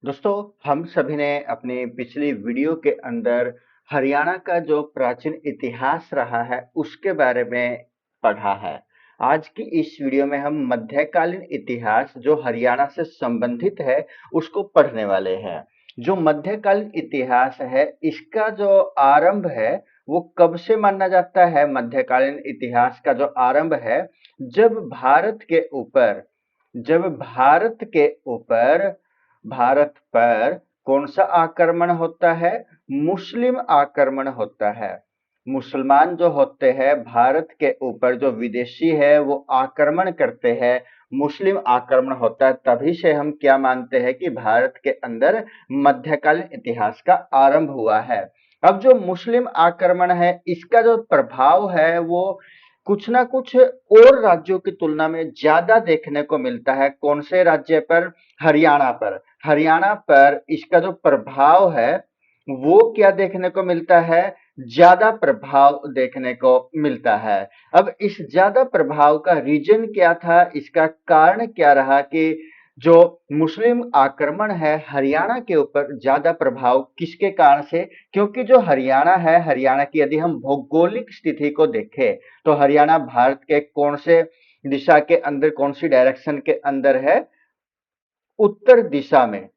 दोस्तों, हम सभी ने अपनी पिछली वीडियो के अंदर हरियाणा का जो प्राचीन इतिहास रहा है उसके बारे में पढ़ा है। आज की इस वीडियो में हम मध्यकालीन इतिहास जो हरियाणा से संबंधित है उसको पढ़ने वाले हैं। जो मध्यकालीन इतिहास है इसका जो आरंभ है वो कब से माना जाता है? मध्यकालीन इतिहास का जो आरंभ है जब भारत के ऊपर भारत पर कौन सा आक्रमण होता है? मुस्लिम आक्रमण होता है। मुसलमान जो होते हैं भारत के ऊपर जो विदेशी है वो आक्रमण करते हैं, मुस्लिम आक्रमण होता है। तभी से हम क्या मानते हैं कि भारत के अंदर मध्यकालीन इतिहास का आरंभ हुआ है। अब जो मुस्लिम आक्रमण है इसका जो प्रभाव है वो कुछ ना कुछ और राज्यों की तुलना में ज्यादा देखने को मिलता है। कौन से राज्य पर? हरियाणा पर। हरियाणा पर इसका जो प्रभाव है वो क्या देखने को मिलता है? ज्यादा प्रभाव देखने को मिलता है। अब इस ज्यादा प्रभाव का रीजन क्या था? इसका कारण क्या रहा कि जो मुस्लिम आक्रमण है हरियाणा के ऊपर ज्यादा प्रभाव किसके कारण से? क्योंकि जो हरियाणा है, हरियाणा की यदि हम भौगोलिक स्थिति को देखें तो हरियाणा भारत के कौन से दिशा के अंदर, कौन सी डायरेक्शन के अंदर है? उत्तर दिशा में।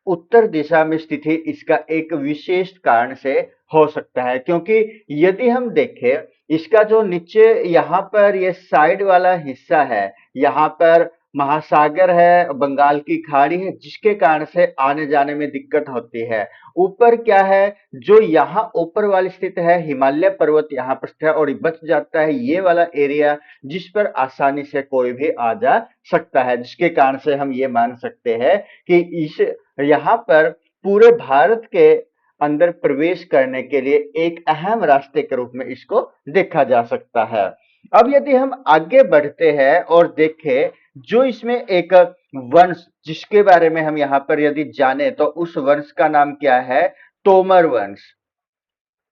उत्तर दिशा में स्थिति इसका एक विशेष कारण से हो सकता है, क्योंकि यदि हम देखें इसका जो नीचे यहाँ पर ये साइड वाला हिस्सा है, यहाँ पर महासागर है, बंगाल की खाड़ी है, जिसके कारण से आने जाने में दिक्कत होती है। ऊपर क्या है? जो यहाँ ऊपर वाली स्थित है हिमालय पर्वत यहाँ पर स्थित है और बच जाता है ये वाला एरिया जिस पर आसानी से कोई भी आ जा सकता है, जिसके कारण से हम ये मान सकते हैं कि इस यहाँ पर पूरे भारत के अंदर प्रवेश करने के लिए एक अहम रास्ते के रूप में इसको देखा जा सकता है। अब यदि हम आगे बढ़ते हैं और देखें जो इसमें एक वंश जिसके बारे में हम यहाँ पर यदि जाने तो उस वंश का नाम क्या है? तोमर वंश।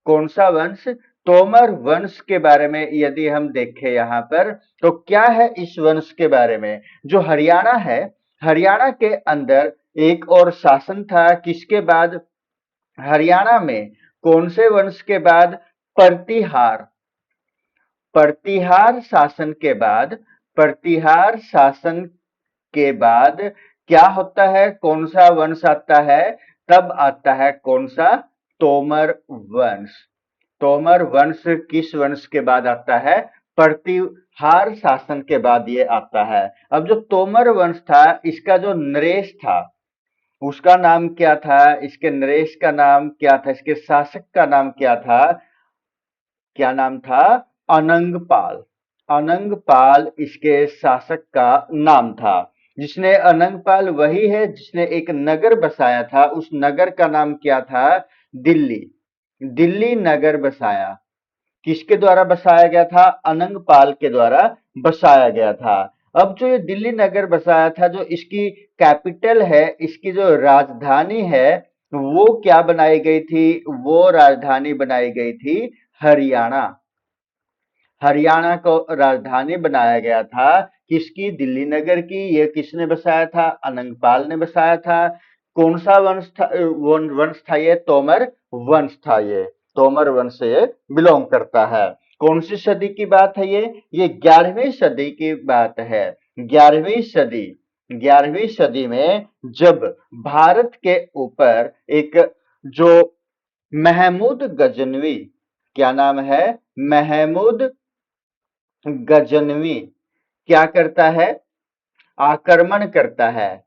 कौन सा वंश? तोमर वंश के बारे में यदि हम देखें यहाँ पर तो क्या है इस वंश के बारे में? जो हरियाणा है, हरियाणा के अंदर एक और शासन था किसके बाद? हरियाणा में कौन से वंश के बाद? प्रतिहार। प्रतिहार शासन के बाद, प्रतिहार शासन के बाद क्या होता है? कौन सा वंश आता है? तब आता है कौन सा? तोमर वंश। तोमर वंश किस वंश के बाद आता है? प्रतिहार शासन के बाद ये आता है। अब जो तोमर वंश था इसका जो नरेश था उसका नाम क्या था? इसके नरेश का नाम क्या था? इसके शासक का नाम क्या था? क्या नाम था? अनंगपाल। अनंगपाल इसके शासक का नाम था। जिसने अनंगपाल वही है जिसने एक नगर बसाया था, उस नगर का नाम क्या था? दिल्ली। दिल्ली नगर बसाया। किसके द्वारा बसाया गया था? अनंगपाल के द्वारा बसाया गया था। अब जो ये दिल्ली नगर बसाया था, जो इसकी कैपिटल है, इसकी जो राजधानी है वो क्या बनाई गई थी? वो राजधानी बनाई गई थी हरियाणा। हरियाणा को राजधानी बनाया गया था किसकी? दिल्ली नगर की। ये किसने बसाया था? अनंगपाल ने बसाया था। कौन सा वंश था? वंश था ये? तोमर वंश था ये। तोमर वंश से ये बिलोंग करता है। कौन सी सदी की बात है ये? ये 11वीं सदी की बात है। 11वीं सदी। 11वीं सदी में जब भारत के ऊपर एक जो महमूद गजनवी, क्या नाम है? महमूद गजनवी क्या करता है? आक्रमण करता है।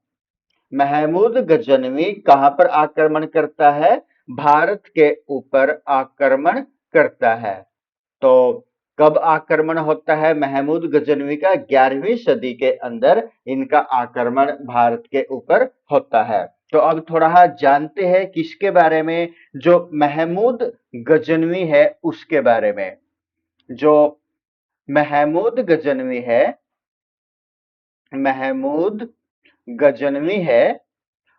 महमूद गजनवी कहां पर आक्रमण करता है? भारत के ऊपर आक्रमण करता है। तो कब आक्रमण होता है महमूद गजनवी का? 11वीं सदी के अंदर इनका आक्रमण भारत के ऊपर होता है। तो अब थोड़ा जानते हैं किसके बारे में? जो महमूद गजनवी है उसके बारे में। जो महमूद गजनवी है, महमूद गजनवी है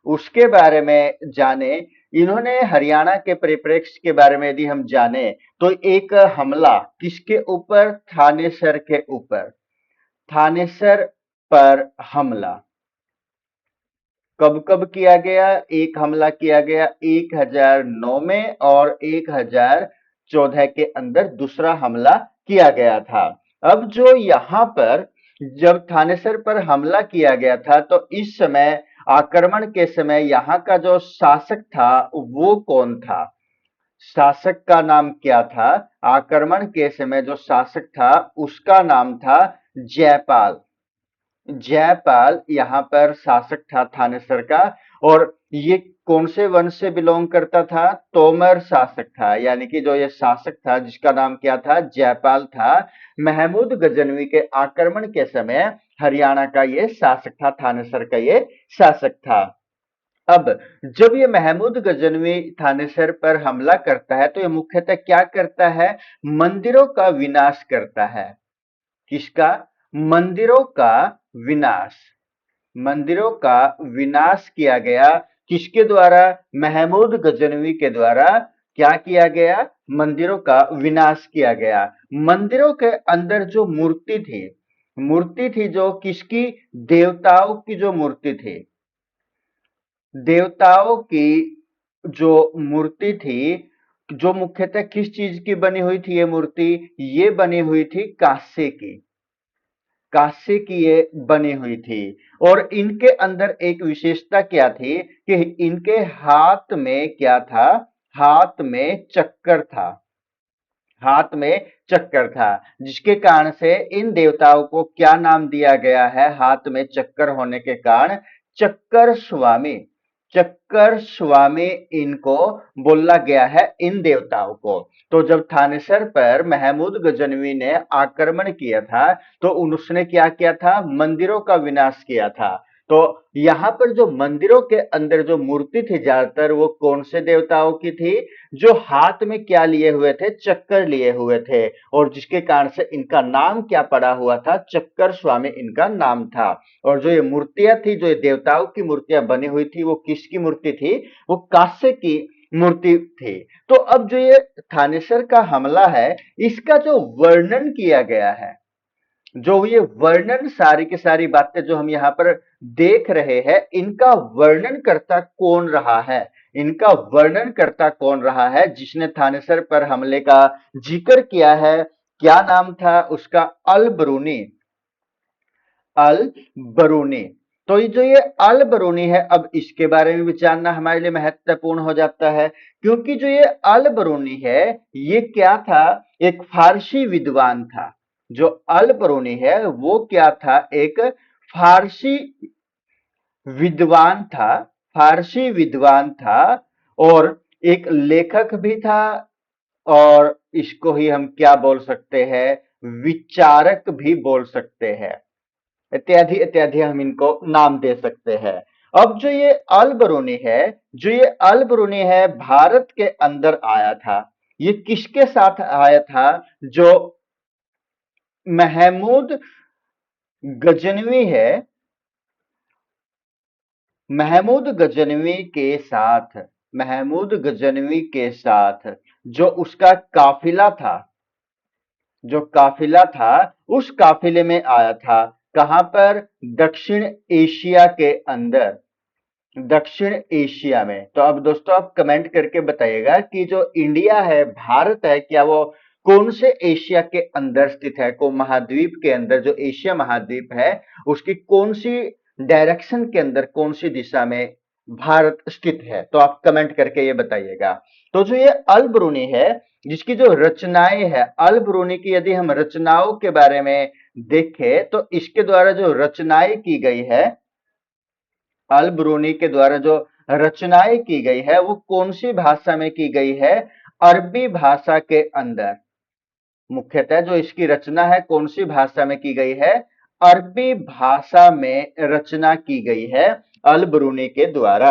उसके बारे में जाने। इन्होंने हरियाणा के परिप्रेक्ष्य के बारे में यदि हम जाने तो एक हमला किसके ऊपर? थानेसर के ऊपर। थानेसर पर हमला। कब कब किया गया? एक हमला किया गया 1009 में और 1014 के अंदर दूसरा हमला किया गया था। अब जो यहाँ पर जब थानेसर पर हमला किया गया था तो इस समय आक्रमण के समय यहाँ का जो शासक था वो कौन था? शासक का नाम क्या था? आक्रमण के समय जो शासक था उसका नाम था जयपाल। जयपाल यहाँ पर शासक था थानेसर का। और ये कौन से वंश से बिलोंग करता था? तोमर शासक था। यानी कि जो ये शासक था जिसका नाम क्या था? जयपाल था। महमूद गजनवी के आक्रमण के समय हरियाणा का ये शासक था, थानेसर का ये शासक था। अब जब ये महमूद गजनवी थानेसर पर हमला करता है तो ये मुख्यतः क्या करता है? मंदिरों का विनाश करता है। किसका? मंदिरों का विनाश। मंदिरों का विनाश किया गया। किसके द्वारा? महमूद गजनवी के द्वारा क्या किया गया? मंदिरों का विनाश किया गया। मंदिरों के अंदर जो मूर्ति थी जो किसकी? देवताओं की जो मूर्ति थी, देवताओं की जो मूर्ति थी, जो मुख्यतः किस चीज की बनी हुई थी ये मूर्ति? ये बनी हुई थी कांसे की। कांसे की ये बनी हुई थी। और इनके अंदर एक विशेषता क्या थी कि इनके हाथ में क्या था? हाथ में चक्कर था। हाथ में चक्कर था, जिसके कारण से इन देवताओं को क्या नाम दिया गया है? हाथ में चक्कर होने के कारण चक्कर स्वामी। चक्कर स्वामी इनको बोला गया है, इन देवताओं को। तो जब थानेसर पर महमूद गजनवी ने आक्रमण किया था तो उसने क्या किया था? मंदिरों का विनाश किया था। तो यहाँ पर जो मंदिरों के अंदर जो मूर्ति थी ज्यादातर वो कौन से देवताओं की थी? जो हाथ में क्या लिए हुए थे? चक्कर लिए हुए थे। और जिसके कारण से इनका नाम क्या पड़ा हुआ था? चक्कर स्वामी इनका नाम था। और जो ये मूर्तियां थी, जो ये देवताओं की मूर्तियां बनी हुई थी, वो किसकी मूर्ति थी? वो कांसे की मूर्ति थी। तो अब जो ये थानेसर का हमला है, इसका जो वर्णन किया गया है, जो ये वर्णन सारी की सारी बातें जो हम यहाँ पर देख रहे हैं, इनका वर्णन करता कौन रहा है? इनका वर्णन करता कौन रहा है जिसने थानेसर पर हमले का जिक्र किया है? क्या नाम था उसका? अल बरूनी। अल बरूनी। तो ये जो ये अल बरूनी है, अब इसके बारे में भी जानना हमारे लिए महत्वपूर्ण हो जाता है, क्योंकि जो ये अल बरूनी है ये क्या था? एक फारसी विद्वान था। जो अल बरूनी है वो क्या था? एक फारसी विद्वान था। फारसी विद्वान था और एक लेखक भी था। और इसको ही हम क्या बोल सकते हैं? विचारक भी बोल सकते हैं। इत्यादि इत्यादि हम इनको नाम दे सकते हैं। अब जो ये अल बरूनी है, जो ये अल बरूनी है भारत के अंदर आया था। ये किसके साथ आया था? जो महमूद गजनवी है, महमूद गजनवी के साथ, महमूद गजनवी के साथ जो उसका काफिला था, जो काफिला था उस काफिले में आया था। कहां पर? दक्षिण एशिया के अंदर। दक्षिण एशिया में। तो अब दोस्तों आप कमेंट करके बताइएगा कि जो इंडिया है, भारत है, क्या वो कौन से एशिया के अंदर स्थित है? को महाद्वीप के अंदर, जो एशिया महाद्वीप है उसकी कौन सी डायरेक्शन के अंदर, कौन सी दिशा में भारत स्थित है? तो आप कमेंट करके ये बताइएगा। तो जो ये अल ब्रूनी है, जिसकी जो रचनाएं है, अल ब्रूनी की यदि हम रचनाओं के बारे में देखें तो इसके द्वारा जो रचनाएं की गई है, अल ब्रूनी के द्वारा जो रचनाएं की गई है वो कौन सी भाषा में की गई है? अरबी भाषा के अंदर। मुख्यतः जो इसकी रचना है कौन सी भाषा में की गई है? अरबी भाषा में रचना की गई है अल ब्रूनी के द्वारा।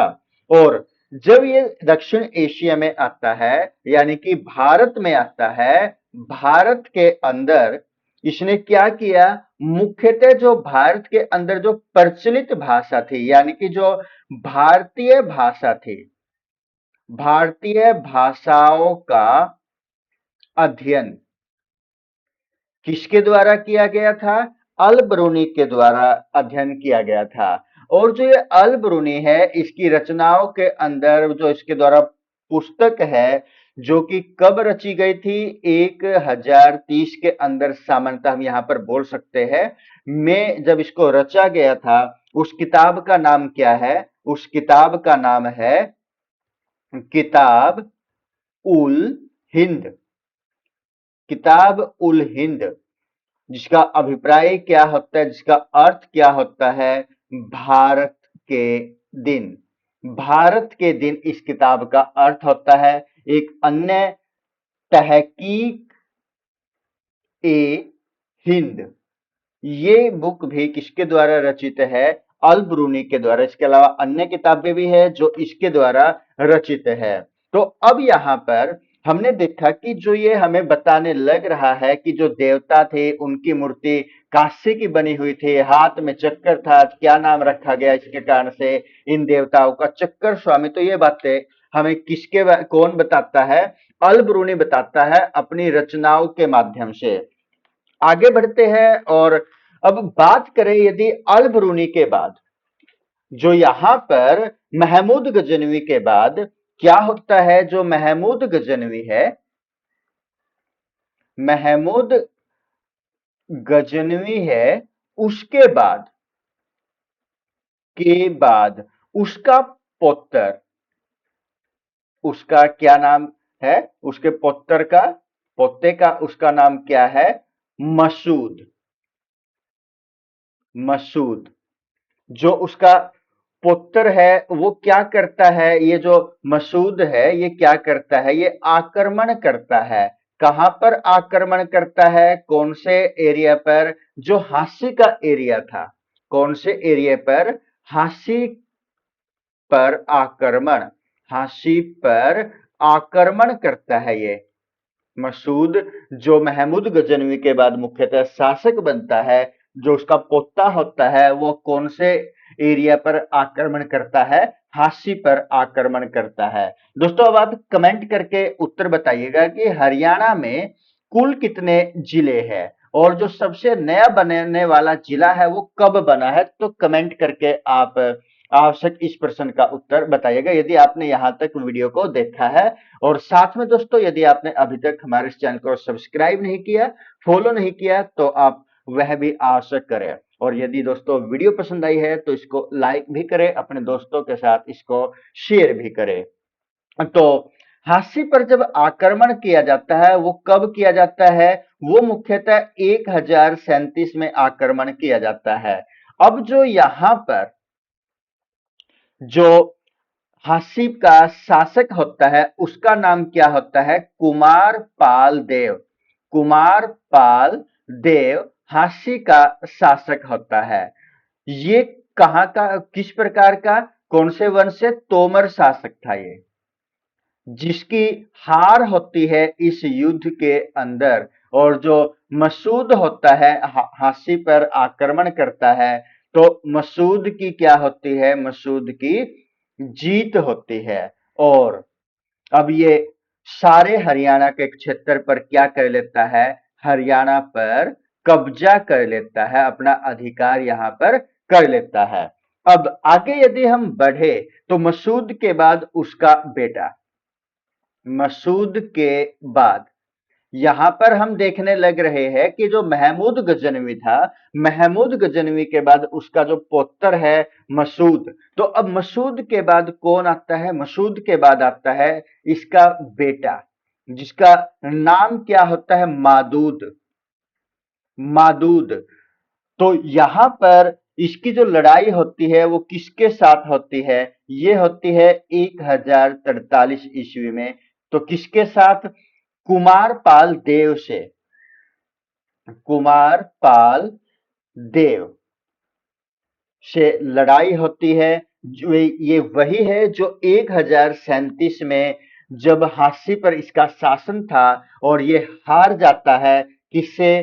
और जब ये दक्षिण एशिया में आता है, यानी कि भारत में आता है, भारत के अंदर इसने क्या किया? मुख्यतः जो भारत के अंदर जो प्रचलित भाषा थी, यानी कि जो भारतीय भाषा थी, भारतीय भाषाओं का अध्ययन किसके द्वारा किया गया था? अल ब्रूनी के द्वारा अध्ययन किया गया था। और जो ये अल ब्रूनी है, इसकी रचनाओं के अंदर जो इसके द्वारा पुस्तक है, जो कि कब रची गई थी, 1030 के अंदर सामान्यतः हम यहाँ पर बोल सकते हैं, में जब इसको रचा गया था। उस किताब का नाम क्या है? उस किताब का नाम है किताब उल हिंद। किताब उल हिंद, जिसका अभिप्राय क्या होता है, जिसका अर्थ क्या होता है? भारत के दिन। भारत के दिन इस किताब का अर्थ होता है। एक अन्य तहकीक ए हिंद, ये बुक भी किसके द्वारा रचित है? अल ब्रूनी के द्वारा। इसके अलावा अन्य किताबें भी है जो इसके द्वारा रचित है। तो अब यहाँ पर हमने देखा कि जो ये हमें बताने लग रहा है कि जो देवता थे उनकी मूर्ति कांसे की बनी हुई थी, हाथ में चक्कर था, क्या नाम रखा गया इसके कारण से इन देवताओं का? चक्कर स्वामी। तो ये बातें हमें कौन बताता है? अल ब्रूनी बताता है अपनी रचनाओं के माध्यम से। आगे बढ़ते हैं और अब बात करें यदि अल ब्रूनी के बाद, जो यहां पर महमूद गजनवी के बाद क्या होता है? जो महमूद गजनवी है, महमूद गजनवी है, उसके बाद उसका पुत्र, उसका क्या नाम है? उसके पुत्र का, पोते का उसका नाम क्या है? मसूद। मसूद, जो उसका पुत्र है वो क्या करता है? ये जो मसूद है ये क्या करता है? ये आक्रमण करता है। कहां पर आक्रमण करता है? कौन से एरिया पर? जो हांसी का एरिया था। कौन से एरिया पर? हांसी पर आक्रमण। हांसी पर आक्रमण करता है ये मसूद, जो महमूद गजनवी के बाद मुख्यतः शासक बनता है। जो उसका पोता होता है वो कौन से एरिया पर आक्रमण करता है? हांसी पर आक्रमण करता है। दोस्तों अब आप कमेंट करके उत्तर बताइएगा कि हरियाणा में कुल कितने जिले हैं और जो सबसे नया बनने वाला जिला है वो कब बना है? तो कमेंट करके आप आवश्यक इस प्रश्न का उत्तर बताइएगा यदि आपने यहां तक वीडियो को देखा है। और साथ में दोस्तों यदि आपने अभी तक हमारे इस चैनल को सब्सक्राइब नहीं किया, फॉलो नहीं किया, तो आप वह भी आवश्यक करें। और यदि दोस्तों वीडियो पसंद आई है तो इसको लाइक भी करें, अपने दोस्तों के साथ इसको शेयर भी करें। तो हांसी पर जब आक्रमण किया जाता है वो कब किया जाता है? वो मुख्यतः 1037 में आक्रमण किया जाता है। अब जो यहां पर जो हांसी का शासक होता है उसका नाम क्या होता है? कुमार पाल देव। कुमार पाल देव हांसी का शासक होता है। ये कहां का, किस प्रकार का, कौन से वंश से? तोमर शासक था ये, जिसकी हार होती है इस युद्ध के अंदर। और जो मसूद होता है हांसी पर आक्रमण करता है, तो मसूद की क्या होती है? मसूद की जीत होती है। और अब ये सारे हरियाणा के क्षेत्र पर क्या कर लेता है? हरियाणा पर कब्जा कर लेता है, अपना अधिकार यहां पर कर लेता है। अब आगे यदि हम बढ़े तो मसूद के बाद उसका बेटा, मसूद के बाद यहां पर हम देखने लग रहे हैं कि जो महमूद गजनवी था, महमूद गजनवी के बाद उसका जो पुत्र है मसूद। तो अब मसूद के बाद कौन आता है? मसूद के बाद आता है इसका बेटा, जिसका नाम क्या होता है? मादूद। मादूद। तो यहां पर इसकी जो लड़ाई होती है वो किसके साथ होती है? ये होती है 1043 ईस्वी में। तो किसके साथ? कुमार पाल देव से। कुमार पाल देव से लड़ाई होती है। जो ये वही है जो 1037 में जब हांसी पर इसका शासन था और ये हार जाता है। किससे?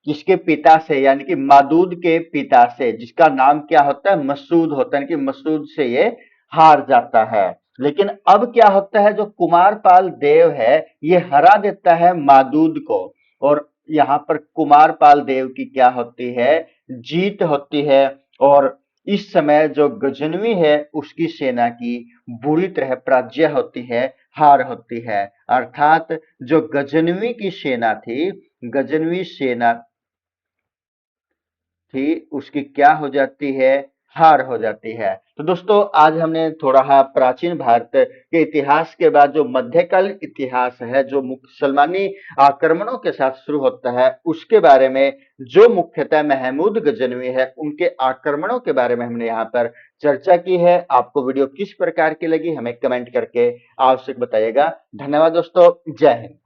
किसके पिता से? यानी कि मादूद के पिता से, जिसका नाम क्या होता है? मसूद होता है। यानी कि मसूद से ये हार जाता है। लेकिन अब क्या होता है? जो कुमारपाल देव है ये हरा देता है मादूद को, और यहाँ पर कुमारपाल देव की क्या होती है? जीत होती है। और इस समय जो गजनवी है उसकी सेना की बुरी तरह पराजय होती है, हार होती है। अर्थात जो गजनवी की सेना थी, गजनवी सेना थी, उसकी क्या हो जाती है, हार हो जाती है। तो दोस्तों आज हमने थोड़ा प्राचीन भारत के इतिहास के बाद जो मध्यकालीन इतिहास है, जो मुसलमानी आक्रमणों के साथ शुरू होता है, उसके बारे में, जो मुख्यतः महमूद गजनवी है उनके आक्रमणों के बारे में हमने यहाँ पर चर्चा की है। आपको वीडियो किस प्रकार की लगी हमें कमेंट करके आवश्यक बताइएगा। धन्यवाद दोस्तों, जय हिंद।